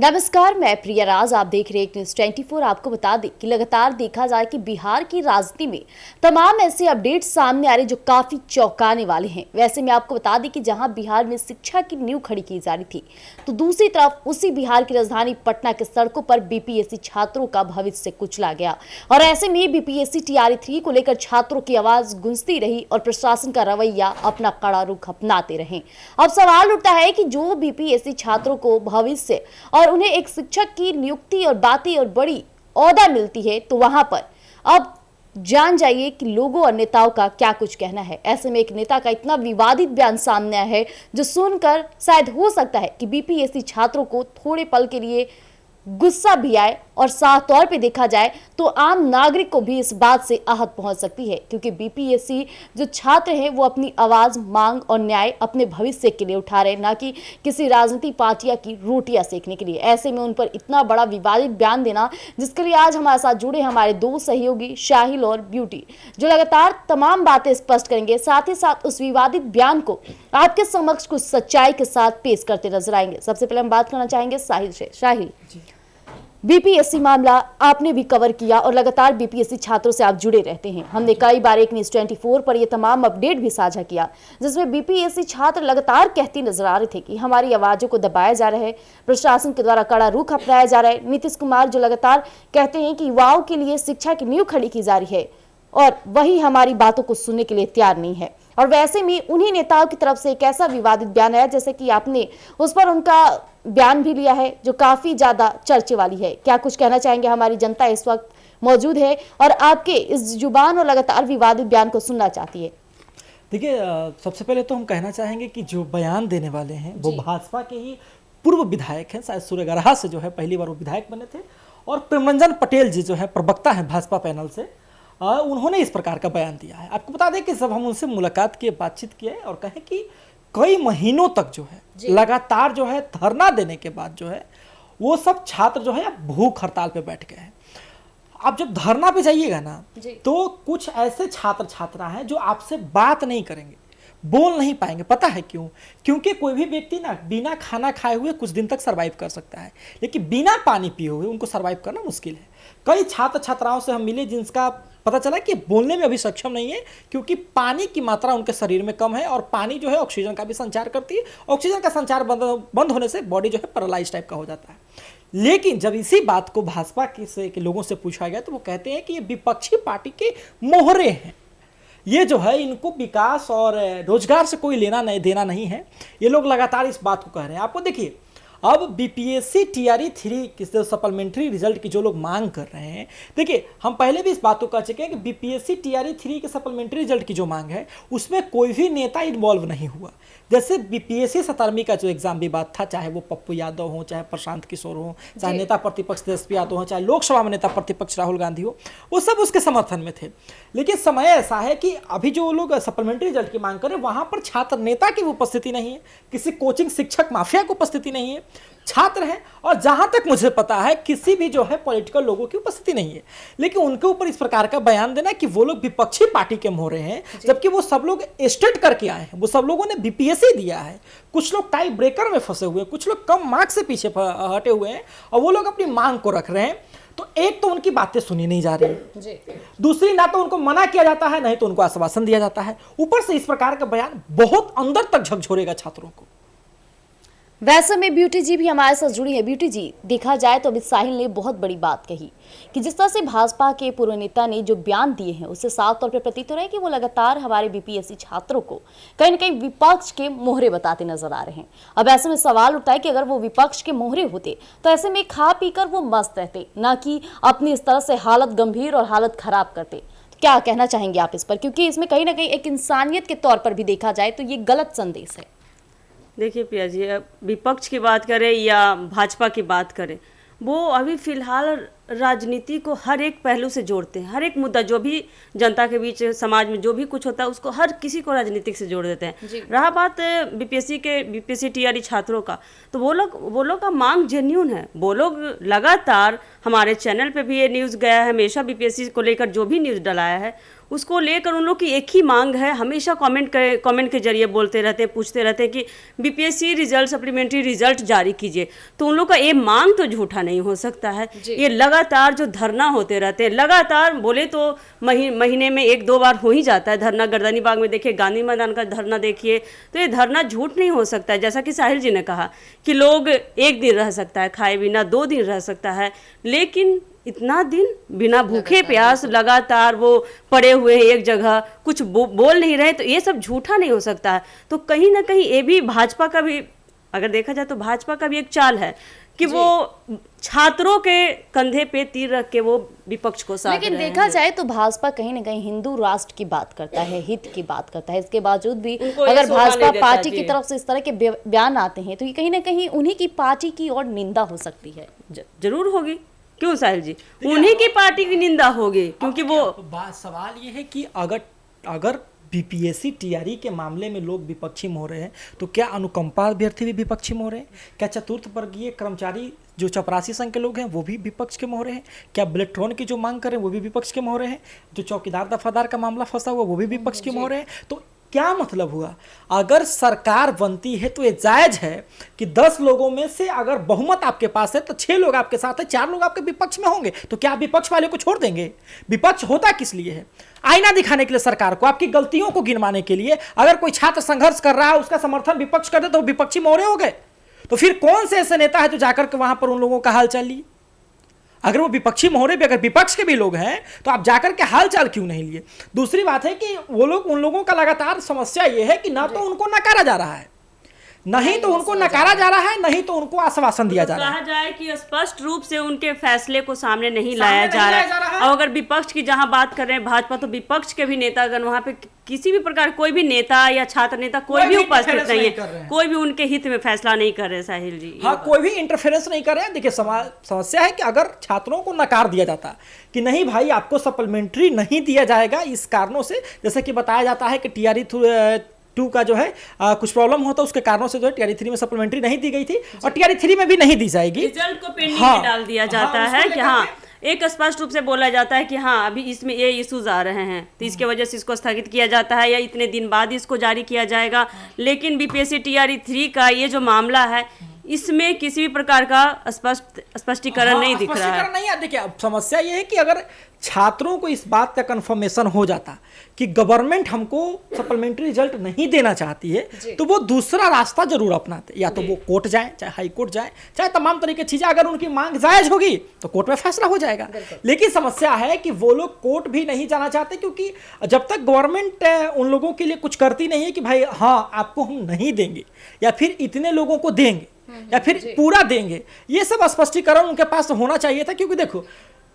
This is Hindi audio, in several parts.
नमस्कार, मैं प्रिया राज। आप देख रहे हैं न्यूज़ 24। आपको बता दें कि लगातार देखा जाए कि बिहार की राजनीति में तमाम ऐसे अपडेट सामने आ रहे जो काफी चौंकाने वाले हैं। वैसे में आपको बता दें कि जहां बिहार में शिक्षा की नींव खड़ी की जा रही थी, तो दूसरी तरफ उसी बिहार की राजधानी पटना के सड़कों पर बीपीएससी छात्रों का भविष्य कुचला गया। और ऐसे में बीपीएससी टीआरई 3 को लेकर छात्रों की आवाज गूंजती रही और प्रशासन का रवैया अपना कड़ा रुख अपनाते रहे। अब सवाल उठता है कि जो बीपीएससी छात्रों को भविष्य और उन्हें एक शिक्षक की नियुक्ति और बातें और बड़ी ओहदा मिलती है, तो वहां पर अब जान जाइए कि लोगों और नेताओं का क्या कुछ कहना है। ऐसे में एक नेता का इतना विवादित बयान सामने आया है जो सुनकर शायद हो सकता है कि बीपीएससी छात्रों को थोड़े पल के लिए गुस्सा भी आए और साफ तौर पे देखा जाए तो आम नागरिक को भी इस बात से आहत पहुंच सकती है, क्योंकि बीपीएससी जो छात्र हैं वो अपनी आवाज, मांग और न्याय अपने भविष्य के लिए उठा रहे, ना कि किसी राजनीतिक पार्टियां की रोटियां सेकने के लिए। ऐसे में उन पर इतना बड़ा विवादित बयान देना, जिसके लिए आज हमारे साथ जुड़े हमारे दो सहयोगी शाहिल और ब्यूटी, जो लगातार तमाम बातें स्पष्ट करेंगे, साथ ही साथ उस विवादित बयान को आपके समक्ष कुछ सच्चाई के साथ पेश करते नजर आएंगे। सबसे पहले हम बात करना चाहेंगे साहिल से। साहिल, बीपीएससी मामला आपने भी कवर किया और लगातार बीपीएससी छात्रों से आप जुड़े रहते हैं। हमने कई बार एक न्यूज़ 24 पर ये तमाम अपडेट भी साझा किया, जिसमें बीपीएससी छात्र लगातार कहते नजर आ रहे थे कि हमारी आवाजों को दबाया जा रहा है, प्रशासन के द्वारा कड़ा रुख अपनाया जा रहा है। नीतीश कुमार जो लगातार कहते हैं कि युवाओं के लिए शिक्षा की नींव खड़ी की जा रही है और वही हमारी बातों को सुनने के लिए तैयार नहीं है। और वैसे में उन्हीं नेताओं की तरफ से एक ऐसा विवादित बयान आया, जैसे कि आपने उस पर उनका बयान भी लिया है, जो काफी ज्यादा चर्चे वाली है। क्या कुछ कहना चाहेंगे? हमारी जनता इस वक्त मौजूद है और आपके इस जुबान और लगातार विवादित बयान को सुनना चाहती है। देखिए, सबसे पहले तो हम कहना चाहेंगे कि जो बयान देने वाले हैं वो भाजपा के ही पूर्व विधायक हैं। शायद सूर्यगढ़ा से जो है पहली बार वो विधायक बने थे, और प्रेमरंजन पटेल जी जो है प्रवक्ता हैं भाजपा पैनल से, उन्होंने इस प्रकार का बयान दिया है। आपको बता दें कि जब हम उनसे मुलाकात किए, बातचीत किए और कहे कि कई महीनों तक जो है लगातार जो है धरना देने के बाद जो है वो सब छात्र जो है भूख हड़ताल पे बैठ गए हैं। आप जब धरना पे जाइएगा ना, तो कुछ ऐसे छात्र छात्रा हैं जो आपसे बात नहीं करेंगे, बोल नहीं पाएंगे। पता है क्यों? क्योंकि कोई भी व्यक्ति ना बिना खाना खाए हुए कुछ दिन तक सरवाइव कर सकता है, लेकिन बिना पानी पिए हुए उनको सरवाइव करना मुश्किल है। कई छात्र छात्राओं से हम मिले जिनका पता चला कि बोलने में अभी सक्षम नहीं है, क्योंकि पानी की मात्रा उनके शरीर में कम है, और पानी जो है ऑक्सीजन का भी संचार करती है। ऑक्सीजन का संचार बंद होने से बॉडी जो है पैरालाइज टाइप का हो जाता है। लेकिन जब इसी बात को भाजपा के लोगों से पूछा गया, तो वो कहते हैं कि ये विपक्षी पार्टी के मोहरे हैं, ये जो है इनको विकास और रोजगार से कोई लेना नहीं देना नहीं है। ये लोग लगातार इस बात को कह रहे हैं। आपको देखिए, अब बीपीएससी टीआरई 3 की सप्लीमेंट्री रिजल्ट की जो लोग मांग कर रहे हैं, देखिए हम पहले भी इस बात को कह चुके हैं कि बीपीएससी टीआरई 3 के सप्लीमेंट्री रिजल्ट की जो मांग है उसमें कोई भी नेता इन्वॉल्व नहीं हुआ। जैसे बीपीएससी 17वीं का जो एग्जाम विवाद था, चाहे वो पप्पू यादव हो, चाहे प्रशांत किशोर हो, चाहे नेता प्रतिपक्ष तेजस्वी यादव हो, चाहे लोकसभा में नेता प्रतिपक्ष राहुल गांधी हो, वो सब उसके समर्थन में थे। लेकिन समय ऐसा है कि अभी जो लोग सप्लीमेंट्री रिजल्ट की मांग करें, वहां पर छात्र नेता की उपस्थिति नहीं है, किसी कोचिंग शिक्षक माफिया की उपस्थिति नहीं है, छात्र हैं, और जहां तक मुझे पता है किसी भी जो है पॉलिटिकल लोगों की उपस्थिति नहीं है। लेकिन उनके ऊपर इस प्रकार का बयान देना कि वो लोग विपक्षी पार्टी के मोहरे हैं, जबकि वो सब लोग स्टेट करके आए हैं, वो सब लोगों ने बीपीएससी दिया है। कुछ लोग टाई ब्रेकर में फंसे हुए हैं, कुछ लोग कम मार्क्स से पीछे हटे हुए हैं, और वो लोग अपनी मांग को रख रहे हैं। तो एक तो उनकी बातें सुनी नहीं जा रही, दूसरी ना तो उनको मना किया जाता है, नहीं तो उनको आश्वासन दिया जाता है। ऊपर से इस प्रकार का बयान बहुत अंदर तक झकझोरेगा छात्रों को। वैसे में ब्यूटी जी भी हमारे साथ जुड़ी है। ब्यूटी जी, देखा जाए तो अभी साहिल ने बहुत बड़ी बात कही कि जिस तरह से भाजपा के पूर्व नेता ने जो बयान दिए हैं, उससे साफ तौर पर प्रतीत हो रहा है कि वो लगातार हमारे बीपीएससी छात्रों को कहीं न कहीं विपक्ष के मोहरे बताते नजर आ रहे हैं। अब ऐसे में सवाल उठता है कि अगर वो विपक्ष के मोहरे होते तो ऐसे में खा पी कर वो मस्त रहते, ना कि अपनी इस तरह से हालत गंभीर और हालत खराब करते। तो क्या कहना चाहेंगे आप इस पर? क्योंकि इसमें कहीं ना कहीं एक इंसानियत के तौर पर भी देखा जाए तो ये गलत संदेश है। देखिए प्रिया जी, विपक्ष की बात करें या भाजपा की बात करें, वो अभी फिलहाल राजनीति को हर एक पहलू से जोड़ते हैं। हर एक मुद्दा जो भी जनता के बीच समाज में जो भी कुछ होता है उसको हर किसी को राजनीतिक से जोड़ देते हैं। रहा बात बीपीएससी टीआरई छात्रों का, तो वो लोग का मांग जेन्यून है। वो लोग लगातार हमारे चैनल पे भी ये न्यूज़ गया है, हमेशा बीपीएससी को लेकर जो भी न्यूज़ डलाया है उसको लेकर उन लोग की एक ही मांग है, हमेशा कमेंट के जरिए बोलते रहते हैं, पूछते रहते हैं कि बीपीएससी रिजल्ट, सप्लीमेंट्री रिजल्ट जारी कीजिए। तो उन लोग का ये मांग तो झूठा नहीं हो सकता है। ये लगातार जो धरना होते रहते हैं, लगातार बोले तो महीने में 1-2 बार हो ही जाता है धरना। गर्दनी बाग में देखिए, गांधी मैदान का धरना देखिए, तो ये धरना झूठ नहीं हो सकता है। जैसा कि साहिल जी ने कहा कि लोग 1 दिन रह सकता है खाए बिना, 2 दिन रह सकता है, लेकिन इतना दिन बिना भूखे प्यास लगातार वो पड़े हुए हैं एक जगह, कुछ बोल नहीं रहे, तो ये सब झूठा नहीं हो सकता है। तो कहीं ना कहीं ये भी भाजपा का भी, अगर देखा जाए तो भाजपा का भी एक चाल है कि वो छात्रों के कंधे पे तीर रख के वो विपक्ष को साथ लेकिन देखा जाए तो भाजपा कहीं ना कहीं हिंदू राष्ट्र की बात करता है, हित की बात करता है। इसके बावजूद भी अगर भाजपा पार्टी की तरफ से इस तरह के बयान आते हैं तो ये कहीं ना कहीं उन्हीं की पार्टी की और निंदा हो सकती है। जरूर होगी, क्यों साहिल जी, उन्हीं की पार्टी की निंदा होगी, क्योंकि वो सवाल ये है कि अगर बीपीएससी टीआरई के मामले में लोग विपक्षी हो रहे हैं तो क्या अनुकंपा अभ्यर्थी भी विपक्षी हो रहे हैं? क्या चतुर्थ वर्गीय कर्मचारी जो चपरासी संघ के लोग हैं वो भी विपक्ष के हो रहे हैं? क्या बुलेट्रॉन की जो मांग करें वो भी विपक्ष के हो रहे हैं? जो चौकीदार दफादार का मामला फंसा हुआ वो भी विपक्ष के हो रहे हैं? तो क्या मतलब हुआ? अगर सरकार बनती है तो ये जायज है कि 10 लोगों में से अगर बहुमत आपके पास है तो 6 लोग आपके साथ है, 4 लोग आपके विपक्ष में होंगे। तो क्या आप विपक्ष वाले को छोड़ देंगे? विपक्ष होता किस लिए है? आईना दिखाने के लिए सरकार को, आपकी गलतियों को गिनवाने के लिए। अगर कोई छात्र संघर्ष कर रहा है, उसका समर्थन विपक्ष कर दे तो विपक्षी मोहरे हो गए। तो फिर कौन से ऐसे नेता है जो जाकर के वहां पर उन लोगों का हाल चाल लिए? अगर वो विपक्षी मोहरे पे, अगर विपक्ष के भी लोग हैं तो आप जाकर के हाल चाल क्यों नहीं लिए? दूसरी बात है कि वो लोग, उन लोगों का लगातार समस्या ये है कि ना तो उनको नकारा जा रहा है, नहीं तो उनको नकारा जा रहा है, नहीं तो उनको आश्वासन दिया जा रहा है। कहा जाए कि स्पष्ट रूप से उनके फैसले को सामने नहीं लाया जा रहा है। और अगर विपक्ष की जहां बात कर रहे हैं भाजपा, तो विपक्ष के भी नेतागण वहां पे किसी भी प्रकार कोई भी नेता या छात्र नेता कोई भी उपस्थित नहीं है, कोई भी उनके हित में फैसला नहीं कर रहे। साहिल जी, हाँ, कोई भी इंटरफेरेंस नहीं कर रहे हैं। देखिए, समस्या है कि अगर छात्रों को नकार दिया जाता कि नहीं भाई आपको सप्लीमेंट्री नहीं दिया जाएगा इस कारणों से, जैसे कि बताया जाता है कि टीआरई 2 का जो है कुछ प्रॉब्लम होता है, उसके कारणों से जो है टीआरई 3 में सप्लीमेंट्री नहीं दी गई थी और टीआरई 3 में भी नहीं दी जाएगी। रिजल्ट को पेंडिंग में डाल दिया जाता है कि हाँ, एक स्पष्ट रूप से बोला जाता है कि हाँ अभी इसमें ये इश्यूज आ रहे हैं तो इसके वजह से इसको स्थगित किया जाता है या इतने दिन बाद इसको जारी किया जाएगा। लेकिन बीपीएससी टीआरई 3 का ये जो मामला है, इसमें किसी भी प्रकार का स्पष्टीकरण नहीं दिख रहा है। नहीं है। देखिए, अब समस्या ये है कि अगर छात्रों को इस बात का कंफर्मेशन हो जाता कि गवर्नमेंट हमको सप्लीमेंट्री रिजल्ट नहीं देना चाहती है तो वो दूसरा रास्ता जरूर अपनाते, या तो वो कोर्ट जाए, चाहे हाई कोर्ट जाए, चाहे तमाम तरीके की चीजें, अगर उनकी मांग जायज होगी तो कोर्ट में फैसला हो जाएगा। लेकिन समस्या है कि वो लोग कोर्ट भी नहीं जाना चाहते, क्योंकि जब तक गवर्नमेंट उन लोगों के लिए कुछ करती नहीं है कि भाई हाँ आपको हम नहीं देंगे या फिर इतने लोगों को देंगे या फिर पूरा देंगे, ये सब स्पष्टीकरण उनके पास होना चाहिए था। क्योंकि देखो,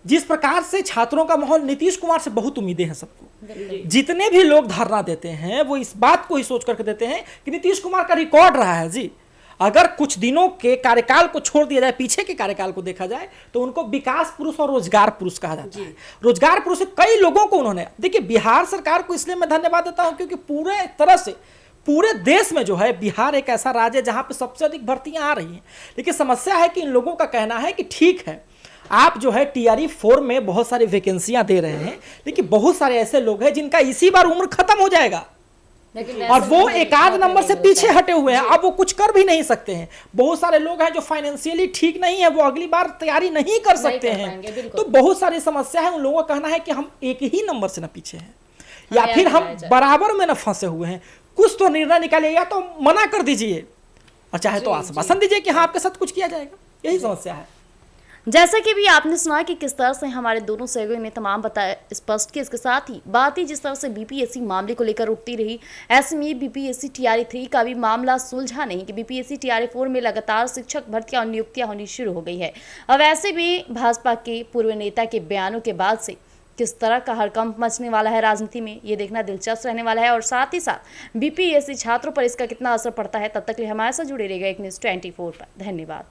जिस प्रकार से छात्रों का माहौल, नीतीश कुमार से बहुत उम्मीदें हैं सबको। जितने भी लोग धरना देते हैं वो इस बात को ही सोच करके देते हैं कि नीतीश कुमार का रिकॉर्ड रहा है जी। अगर कुछ दिनों के कार्यकाल को छोड़ दिया जाए, पीछे के कार्यकाल को देखा जाए तो उनको विकास पुरुष और रोजगार पुरुष कहा जाता है। रोजगार पुरुष कई लोगों को उन्होंने, देखिए बिहार सरकार को इसलिए मैं धन्यवाद देता हूं क्योंकि पूरे तरह से पूरे देश में जो है बिहार एक ऐसा राज्य है जहां पे सबसे अधिक भर्तियां आ रही हैं। लेकिन समस्या है कि इन लोगों का कहना है कि ठीक है आप जो है टीआरई 4 में बहुत सारी वैकेंसियां दे रहे हैं, लेकिन बहुत सारे ऐसे लोग हैं जिनका इसी बार उम्र खत्म हो जाएगा और वो एक आध नंबर से पीछे हटे हुए हैं, अब वो कुछ कर भी नहीं सकते हैं। बहुत सारे लोग हैं जो फाइनेंशियली ठीक नहीं है, वो अगली बार तैयारी नहीं कर सकते हैं। तो बहुत सारी समस्या है। उन लोगों का कहना है कि हम एक ही नंबर से ना पीछे हैं या फिर हम बराबर में ना फंसे हुए हैं। कुछ तो निर्णय निकालिए, या तो मना कर दीजिए और चाहे तो आश्वासन दीजिए कि हाँ आपके साथ कुछ किया जाएगा। यही समस्या है। जैसा कि भी आपने सुना कि किस तरह से हमारे दोनों सहयोगियों ने तमाम बताया स्पष्ट किया। इसके साथ ही बात ही जिस तरह से बीपीएससी मामले को लेकर उठती रही, ऐसे में बीपीएससी टीआरई 3 का भी मामला सुलझा नहीं कि बीपीएससी टीआरई 4 में लगातार शिक्षक भर्तियां और नियुक्तियां होनी शुरू हो गई है। अब ऐसे में भाजपा के पूर्व नेता के बयानों के बाद से किस तरह का हड़कंप मचने वाला है राजनीति में, ये देखना दिलचस्प रहने वाला है। और साथ ही साथ बीपीएससी छात्रों पर इसका कितना असर पड़ता है। तब तक के लिए हमारे साथ जुड़े रहिएगा एक न्यूज़ 24 पर। धन्यवाद।